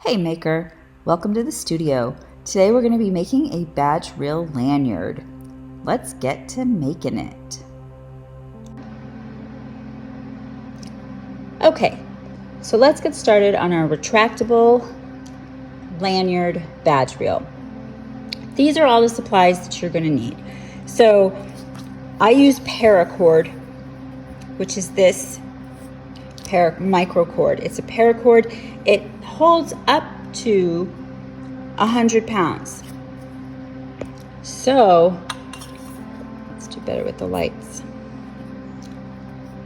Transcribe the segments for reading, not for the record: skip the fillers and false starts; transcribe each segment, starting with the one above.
Hey maker, welcome to the studio. Today we're going to be making a badge reel lanyard. Let's get to making it. Okay, so let's get started on our retractable lanyard badge reel. These are all the supplies that you're going to need. So I use Paracord, which is this microcord. It's a paracord. It holds up to 100 pounds. So let's do better with the lights.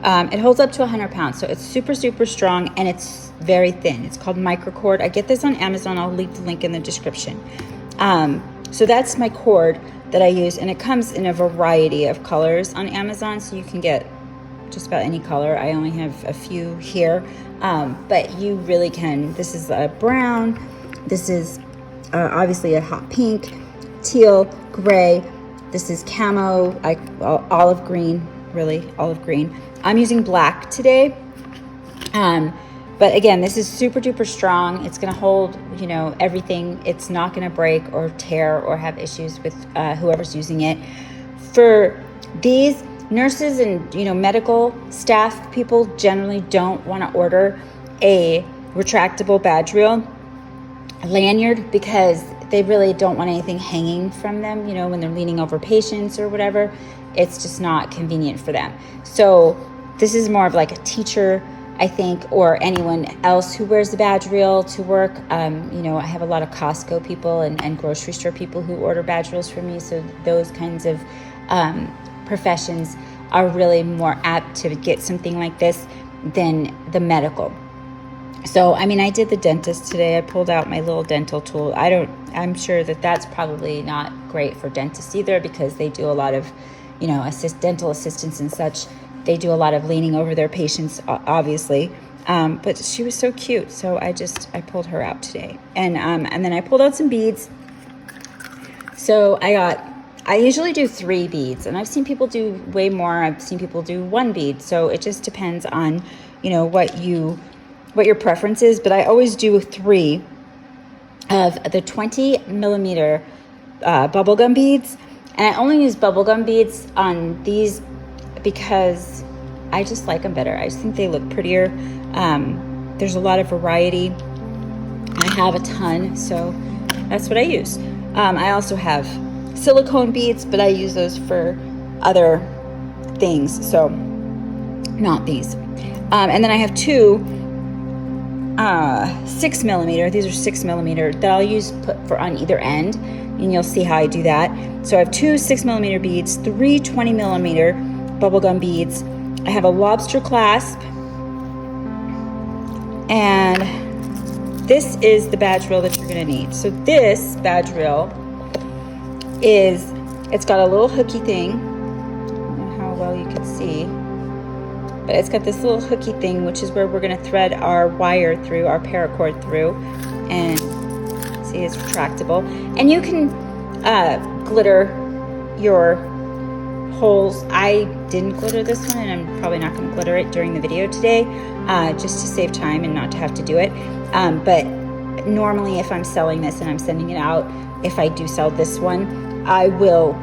It holds up to 100 pounds. So it's super, super strong and it's very thin. It's called microcord. I get this on Amazon. I'll leave the link in the description. So that's my cord that I use, and it comes in a variety of colors on Amazon, so you can get just about any color. I only have a few here, but you really can. This is a brown, this is obviously a hot pink, teal, gray, this is camo, olive green, really olive green. I'm using black today, but again, this is super duper strong. It's gonna hold, you know, everything. It's not gonna break or tear or have issues with whoever's using it. For these, nurses and medical staff people generally don't want to order a retractable badge reel lanyard because they really don't want anything hanging from them, when they're leaning over patients or whatever. It's just not convenient for them. So this is more of like a teacher, I think, or anyone else who wears the badge reel to work. I have a lot of Costco people and grocery store people who order badge reels from me, so those kinds of professions are really more apt to get something like this than the medical. So, I did the dentist today. I pulled out my little dental tool. I'm sure that that's probably not great for dentists either, because they do a lot of, dental assistants and such. They do a lot of leaning over their patients, obviously. But she was so cute. So I pulled her out today. And then I pulled out some beads. So I usually do 3 beads, and I've seen people do way more. I've seen people do 1 bead. So it just depends on, what your preference is. But I always do 3 of the 20 millimeter bubblegum beads. And I only use bubblegum beads on these because I just like them better. I just think they look prettier. There's a lot of variety. I have a ton, so that's what I use. I also have silicone beads, but I use those for other things, so not these. And then I have 2 6 millimeter. These are 6 millimeter that I'll use for on either end, and you'll see how I do that. So I have 2 6 millimeter beads, 3 20 millimeter bubblegum beads. I have a lobster clasp, and this is the badge reel that you're going to need. So this badge reel it's got a little hooky thing. I don't know how well you can see, but it's got this little hooky thing, which is where we're going to thread our wire through, our paracord through, and see, it's retractable. And you can glitter your holes. I didn't glitter this one, and I'm probably not going to glitter it during the video today, just to save time and not to have to do it. But normally if I'm selling this and I'm sending it out, if I do sell this one, I will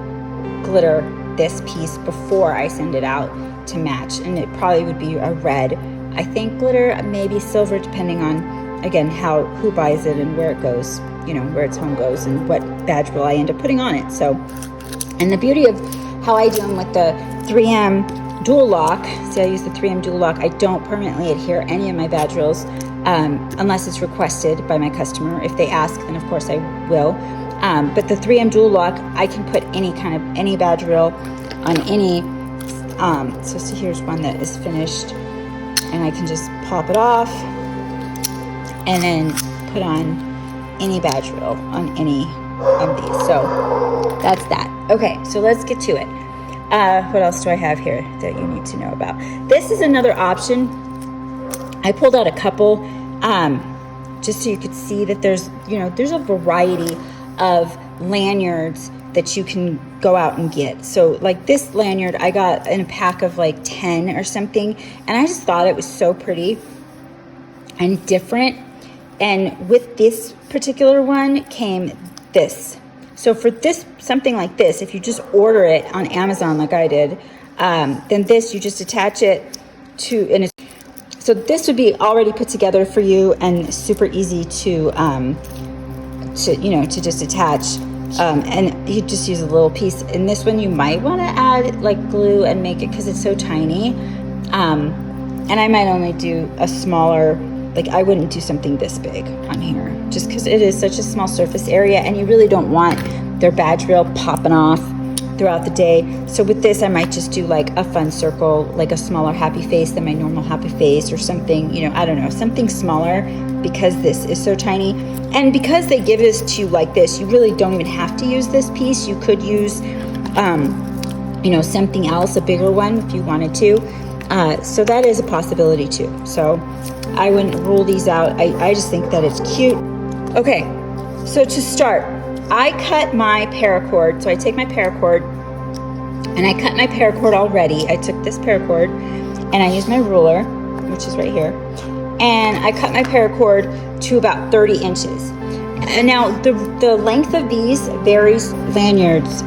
glitter this piece before I send it out to match, and it probably would be a red, I think, glitter, maybe silver, depending on, again, who buys it and where it goes, where its home goes and what badge reel I end up putting on it. So, and the beauty of how I do them with the 3M dual lock, see, I use the 3M dual lock. I don't permanently adhere any of my badge reels unless it's requested by my customer. If they ask, then of course I will. But the 3M dual lock, I can put any badge reel on any, so see, here's one that is finished, and I can just pop it off and then put on any badge reel on any of these. So that's that. Okay, so let's get to it. What else do I have here that you need to know about? This is another option. I pulled out a couple, just so you could see that there's a variety of lanyards that you can go out and get. So like this lanyard I got in a pack of like 10 or something, and I just thought it was so pretty and different And with this particular one came this. So for this, something like this, if you just order it on Amazon like I did, then this, you just attach it to, and so this would be already put together for you and super easy to just attach. And you just use a little piece. In this one, you might want to add like glue and make it, because it's so tiny. And I might only do a smaller, like I wouldn't do something this big on here, just because it is such a small surface area and you really don't want their badge rail popping off throughout the day. So with this, I might just do like a fun circle, like a smaller happy face than my normal happy face, or something, I don't know, something smaller, because this is so tiny. And because they give this to you like this, you really don't even have to use this piece. You could use, something else, a bigger one if you wanted to. So that is a possibility too. So I wouldn't rule these out. I just think that it's cute. Okay, so to start, I cut my paracord. So I take my paracord and I cut my paracord already. I took this paracord and I used my ruler, which is right here, and I cut my paracord to about 30 inches. And now the length of these varies. Lanyards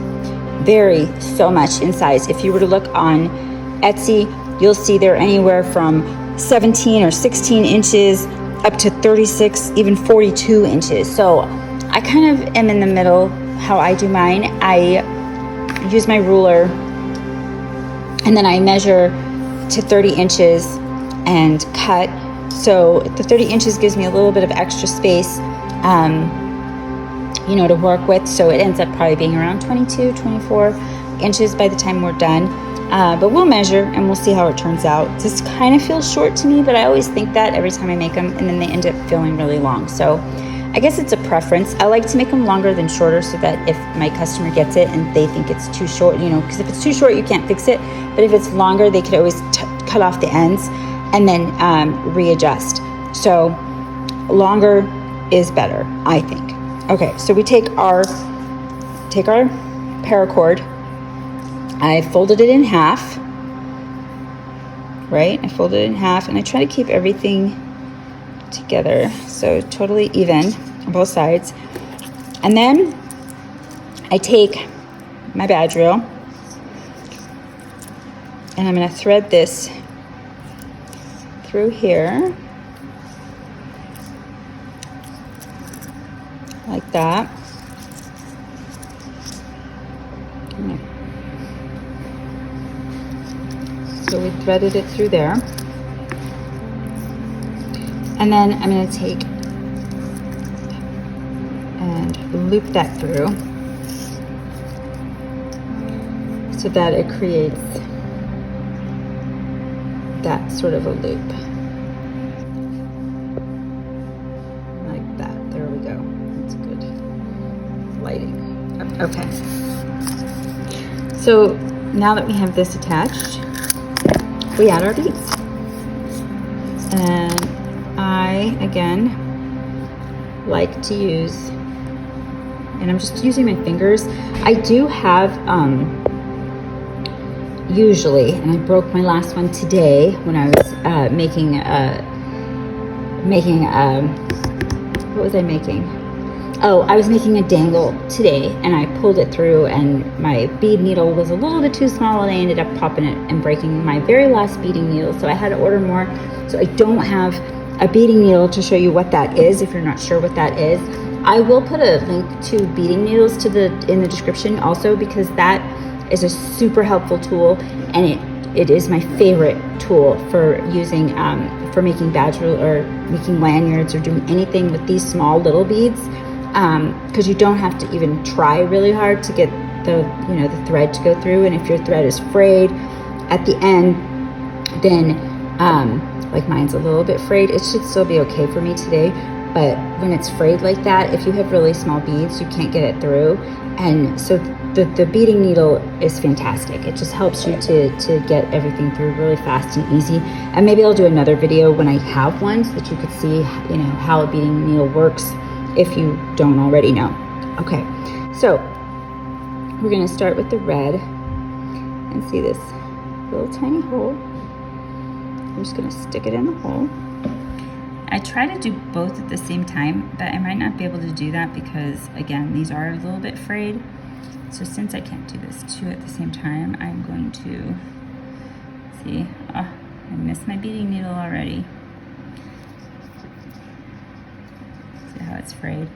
vary so much in size. If you were to look on Etsy, you'll see they're anywhere from 17 or 16 inches up to 36, even 42 inches. So I kind of am in the middle how I do mine. I use my ruler and then I measure to 30 inches and cut. So the 30 inches gives me a little bit of extra space, to work with. So it ends up probably being around 22, 24 inches by the time we're done. But we'll measure and we'll see how it turns out. This kind of feels short to me, but I always think that every time I make them, and then they end up feeling really long. So I guess it's a preference. I like to make them longer than shorter, so that if my customer gets it and they think it's too short, because if it's too short, you can't fix it. But if it's longer, they could always cut off the ends and then readjust. So longer is better, I think. Okay, so we take our paracord. I folded it in half, right? I folded it in half, and I try to keep everything together, so totally even on both sides. And then I take my badge reel, and I'm going to thread this through here, like that. So we threaded it through there. And then I'm going to take and loop that through so that it creates that sort of a loop. Like that. There we go. That's good lighting. Okay. So now that we have this attached, we add our beads. And I, again, like to use, and I'm just using my fingers. I do have, usually, and I broke my last one today when I was making, what was I making? Oh, I was making a dangle today, and I pulled it through, and my bead needle was a little bit too small, and I ended up popping it and breaking my very last beading needle, so I had to order more. So I don't have a beading needle to show you what that is if you're not sure what that is. I will put a link to beading needles in the description also, because that is a super helpful tool, and it is my favorite tool for using for making badge or making lanyards or doing anything with these small little beads, because you don't have to even try really hard to get the thread to go through. And if your thread is frayed at the end, then like mine's a little bit frayed, it should still be okay for me today. But when it's frayed like that, if you have really small beads, you can't get it through. And so the beading needle is fantastic. It just helps you to get everything through really fast and easy. And maybe I'll do another video when I have one so that you could see how a beading needle works if you don't already know. Okay, so we're gonna start with the red and see this little tiny hole. I'm just gonna stick it in the hole. I try to do both at the same time, but I might not be able to do that because, again, these are a little bit frayed. So since I can't do this two at the same time, I'm going to, see, I missed my beading needle already. See how it's frayed?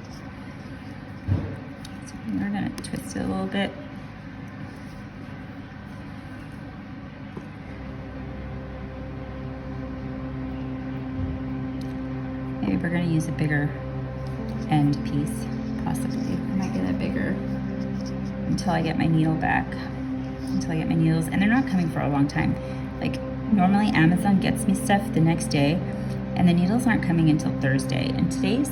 So we're gonna twist it a little bit. Maybe we're gonna use a bigger end piece, possibly. I might get a bigger until I get my needle back, until I get my needles, and they're not coming for a long time. Like normally Amazon gets me stuff the next day and the needles aren't coming until Thursday, and today's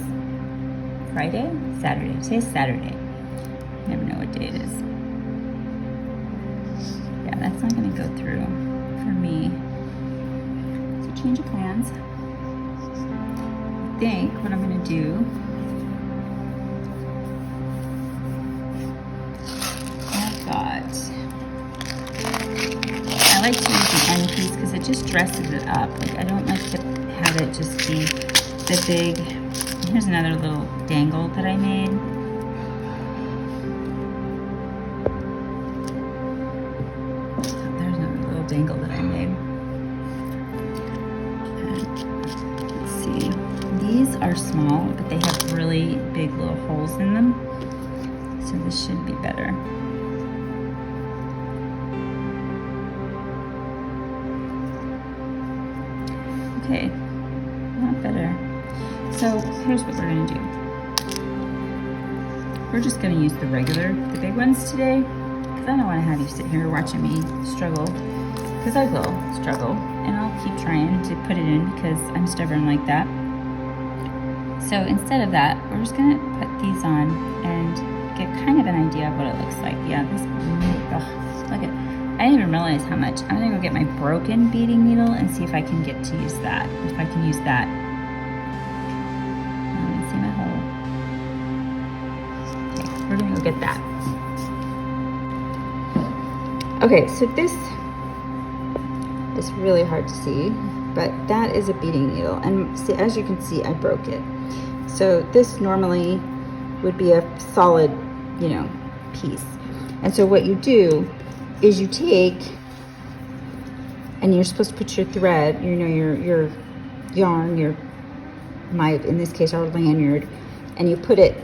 Friday? Saturday. Today's Saturday. I never know what day it is. Yeah, that's not gonna go through for me. So change of plans. I think what I'm gonna do, I like to use an end piece because it just dresses it up. Like I don't like to have it just be the big. Here's another little dangle that I made. So there's another little dangle that I made. Let's see. These are small, but they have really big little holes in them. So this should be better. Okay, not better. So here's what we're gonna do. We're just gonna use the big ones today, because I don't wanna have you sit here watching me struggle, because I will struggle, and I'll keep trying to put it in because I'm stubborn like that. So instead of that, we're just gonna put these on and get kind of an idea of what it looks like. Yeah, this, oh, look at, I didn't even realize how much. I'm gonna go get my broken beading needle and see if I can get to use that. If I can use that. Let me see my hole. Okay, we're gonna go get that. Okay, so this is really hard to see, but that is a beading needle. And see, as you can see, I broke it. So this normally would be a solid, you know, piece. And so what you do is you take, and you're supposed to put your thread, you know, your yarn, in this case, our lanyard, and you put it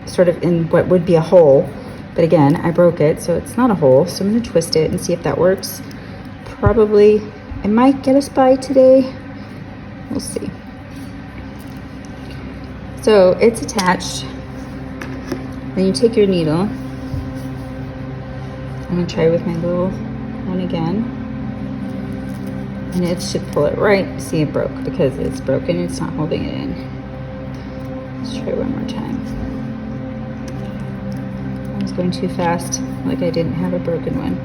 sort of in what would be a hole. But again, I broke it, so it's not a hole. So I'm gonna twist it and see if that works. Probably, it might get us by today. We'll see. So it's attached. Then you take your needle. I'm gonna try with my little one again. And it should pull it right. See, it broke because it's broken. It's not holding it in. Let's try one more time. I was going too fast, like I didn't have a broken one.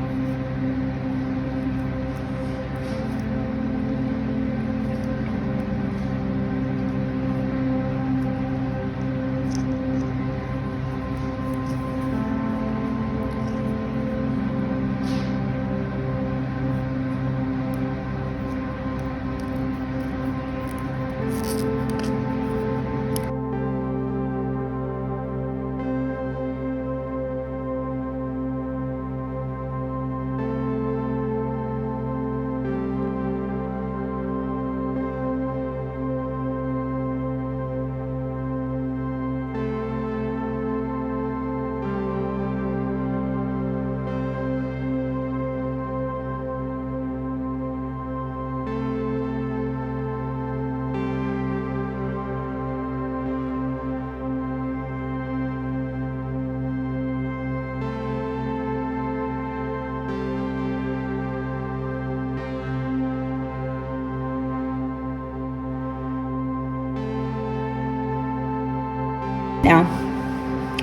Now,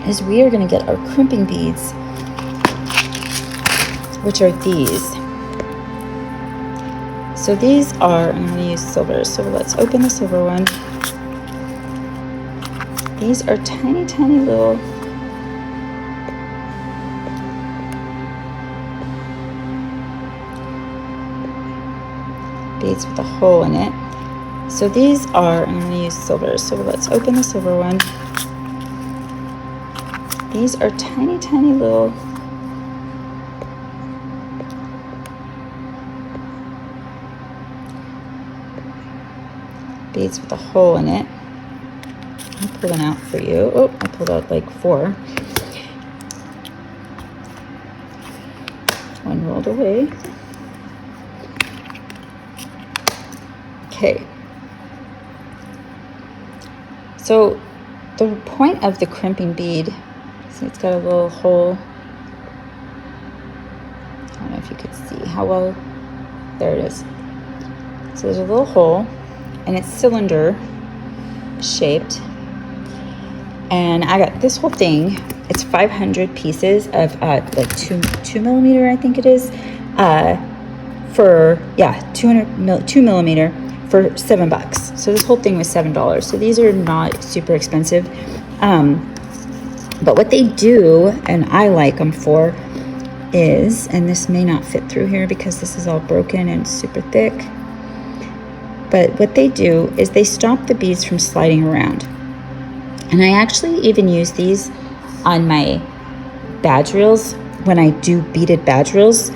is we are going to get our crimping beads, which are these. So these are, I'm going to use silver. So let's open the silver one. These are tiny, tiny little beads with a hole in it. So these are, I'm going to use silver. So let's open the silver one. These are tiny, tiny little beads with a hole in it. I'll pull one out for you. Oh, I pulled out like 4. One rolled away. Okay. So the point of the crimping bead, see it's got a little hole. I don't know if you could see how well. There it is. So there's a little hole and it's cylinder shaped. And I got this whole thing. It's 500 pieces of like 2 millimeter, I think it is, for 2 millimeter for $7. So this whole thing was $7. So these are not super expensive. But what they do, and I like them for, is, and this may not fit through here because this is all broken and super thick. But what they do is they stop the beads from sliding around. And I actually even use these on my badge reels when I do beaded badge reels,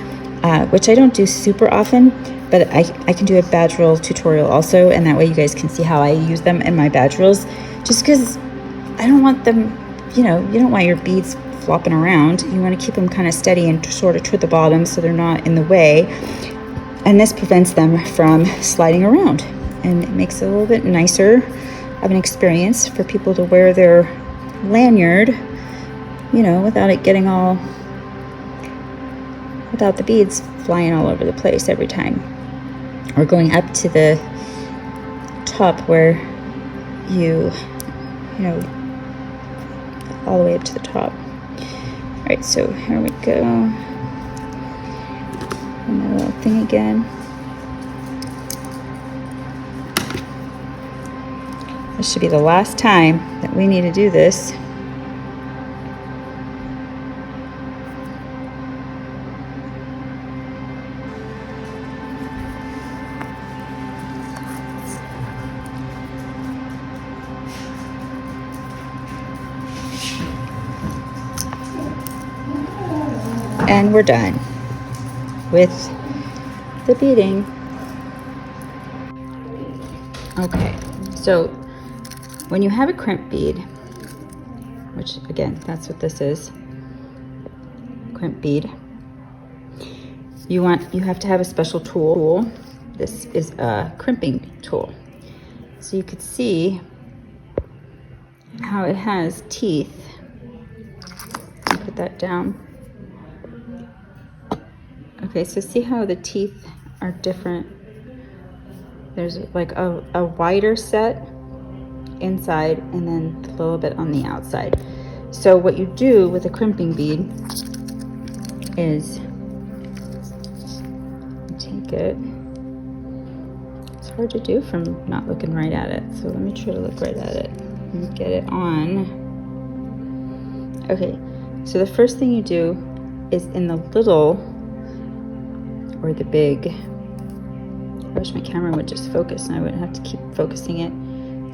which I don't do super often, but I can do a badge reel tutorial also, and that way you guys can see how I use them in my badge reels, just because I don't want them, you don't want your beads flopping around. You want to keep them kind of steady and sort of toward the bottom so they're not in the way. And this prevents them from sliding around, and it makes it a little bit nicer of an experience for people to wear their lanyard, without it getting without the beads flying all over the place every time, or going up to the top where all the way up to the top. All right, so here we go. And the little thing again. This should be the last time that we need to do this. And we're done with the beading. Okay, so when you have a crimp bead, which again, that's what this is, crimp bead, you have to have a special tool. This is a crimping tool. So you could see how it has teeth. I'll put that down. Okay, so see how the teeth are different? There's like a wider set inside and then a little bit on the outside. So what you do with a crimping bead is take it. It's hard to do from not looking right at it. So let me try to look right at it and get it on. Okay, so the first thing you do is in the little or the big, I wish my camera would just focus and I wouldn't have to keep focusing it.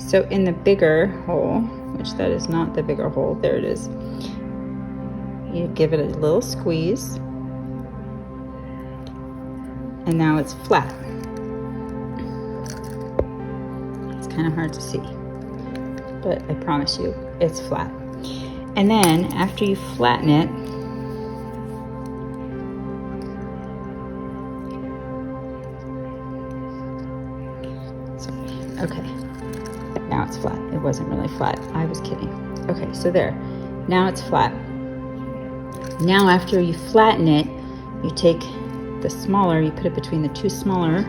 So in the bigger hole, which that is not the bigger hole, there it is, you give it a little squeeze, and now it's flat. It's kind of hard to see, but I promise you it's flat. And then after you flatten it, okay, now it's flat. It wasn't really flat. I was kidding. Okay, so there. Now it's flat. Now after you flatten it, you take the smaller, you put it between the two smaller.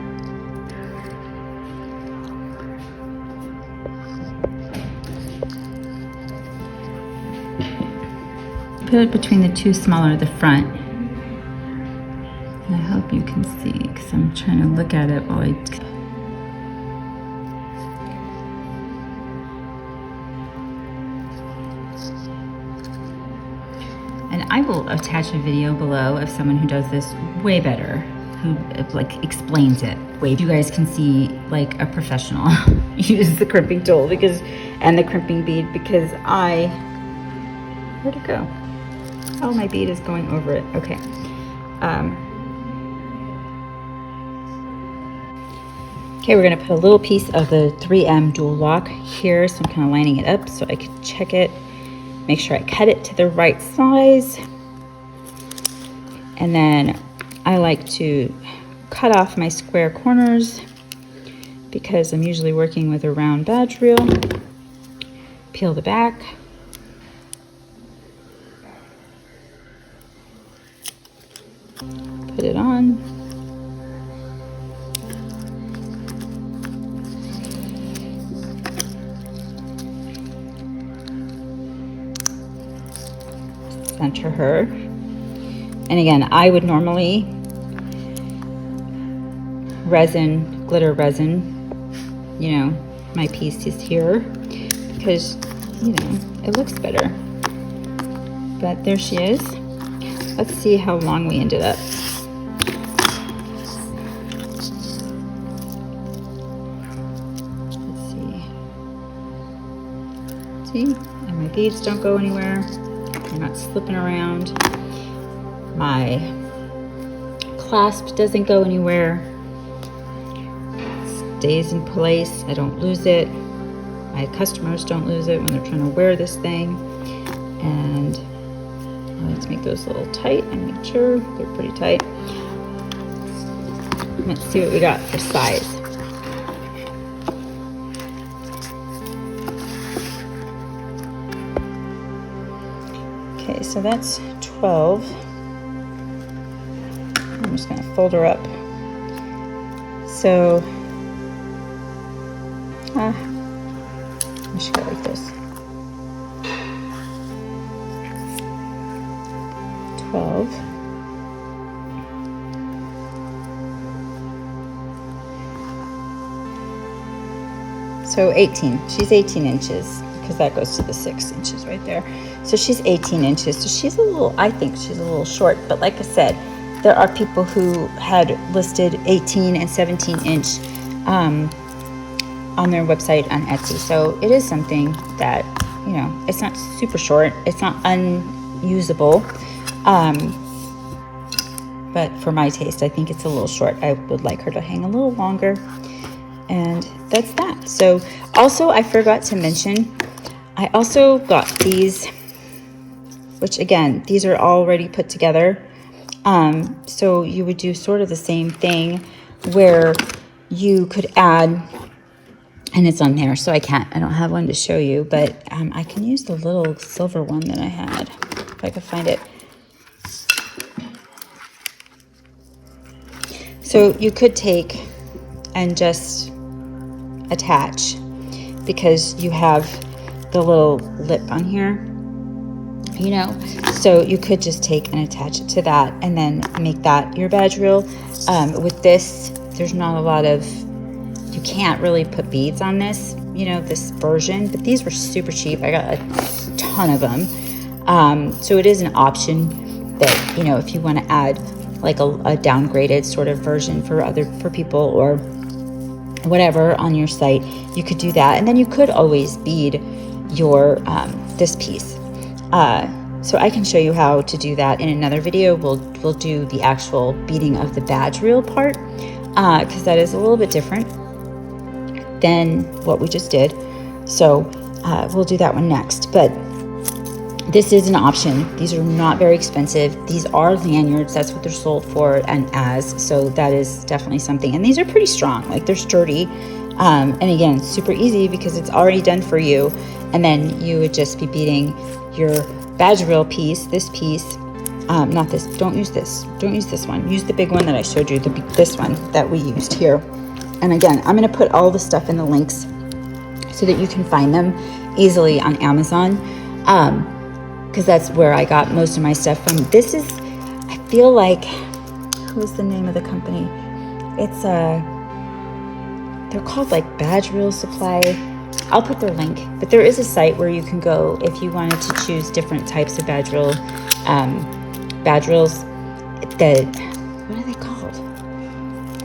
Put it between the two smaller, the front. And I hope you can see, because I'm trying to look at it while I... I will attach a video below of someone who does this way better, who like explains it. wave. You guys can see like a professional use the crimping tool and the crimping bead because where'd it go? Oh, my bead is going over it. Okay. Okay, we're gonna put a little piece of the 3M dual lock here, so I'm kind of lining it up so I can check it, make sure I cut it to the right size. And then I like to cut off my square corners because I'm usually working with a round badge reel. Peel the back. Put it on. Center her. And again, I would normally glitter resin, you know, my piece is here because, you know, it looks better. But there she is. Let's see how long we ended up. Let's see. See? And my beads don't go anywhere. They're not slipping around. My clasp doesn't go anywhere. It stays in place. I don't lose it. My customers don't lose it when they're trying to wear this thing. And I like to make those a little tight and make sure they're pretty tight. Let's see what we got for size. Okay, so that's 12. I'm just going to fold her up. So, I should go like this. 12. So 18. She's 18 inches because that goes to the 6 inches right there. So she's 18 inches. So she's a little, I think she's a little short, but like I said, there are people who had listed 18 and 17 inch on their website on Etsy. So it is something that, you know, it's not super short. It's not unusable. But for my taste, I think it's a little short. I would like her to hang a little longer. And that's that. So also I forgot to mention, I also got these, which again, these are already put together. So you would do sort of the same thing where you could add, and it's on there, so I don't have one to show you, but I can use the little silver one that I had, if I could find it. So you could take and just attach, because you have the little lip on here, you know, so you could just take and attach it to that and then make that your badge reel. With this, there's not a lot of, you can't really put beads on this, you know, this version, but these were super cheap. I got a ton of them. So it is an option that, you know, if you want to add like a downgraded sort of version for people or whatever on your site, you could do that. And then you could always bead your this piece. So I can show you how to do that in another video. We'll do the actual beading of the badge reel part, because that is a little bit different than what we just did. So we'll do that one next. But this is an option. These are not very expensive. These are lanyards. That's what they're sold for and as. So that is definitely something. And these are pretty strong. Like, they're sturdy. And again, super easy because it's already done for you. And then you would just be beading your badge reel piece, this piece. Not this. Don't use this. Don't use this one. Use the big one that I showed you, this one that we used here. And again, I'm going to put all the stuff in the links so that you can find them easily on Amazon. Because that's where I got most of my stuff from. This is, I feel like, who's the name of the company? It's they're called like Badge Reel Supply. I'll put their link, but there is a site where you can go if you wanted to choose different types of badge reels. What are they called?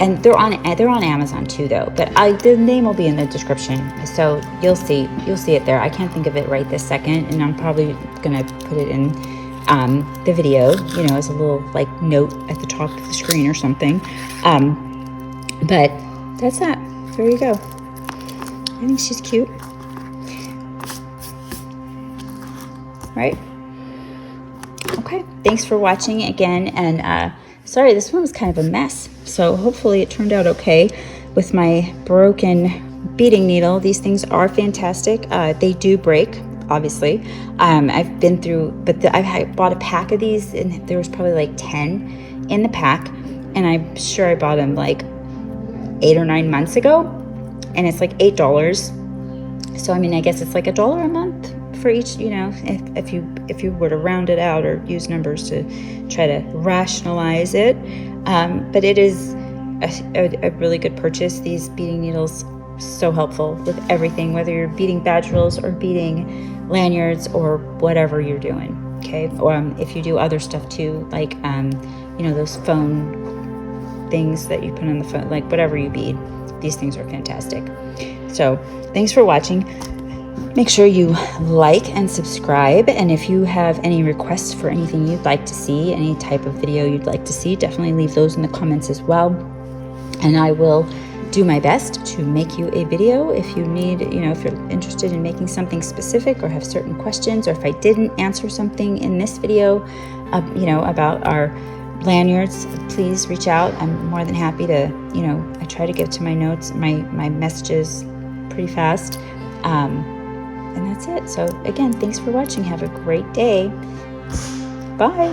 And they're on Amazon too, though. But the name will be in the description, so you'll see it there. I can't think of it right this second, and I'm probably gonna put it in the video, you know, as a little like note at the top of the screen or something. But that's that. There you go. I think she's cute, right? Okay, thanks for watching again, and sorry, this one was kind of a mess, so hopefully it turned out okay with my broken beading needle. These things are fantastic. They do break, obviously. I've been through, but I bought a pack of these, and there was probably like 10 in the pack, and I'm sure I bought them like 8 or 9 months ago, and it's like $8. So I mean, I guess it's like $1 a month for each, you know, if you were to round it out or use numbers to try to rationalize it. But it is a really good purchase. These beading needles, so helpful with everything, whether you're beading badge rolls or beading lanyards or whatever you're doing. Okay, or if you do other stuff too, like you know, those phone things that you put on the phone, like whatever you bead, these things are fantastic. So thanks for watching. Make sure you like and subscribe, and if you have any requests for anything you'd like to see, any type of video you'd like to see, definitely leave those in the comments as well, and I will do my best to make you a video. If you need, you know, if you're interested in making something specific or have certain questions, or if I didn't answer something in this video, you know, about our lanyards, please reach out. I'm more than happy to, you know, I try to get to my notes, my messages pretty fast. And that's it. So again, thanks for watching. Have a great day. Bye.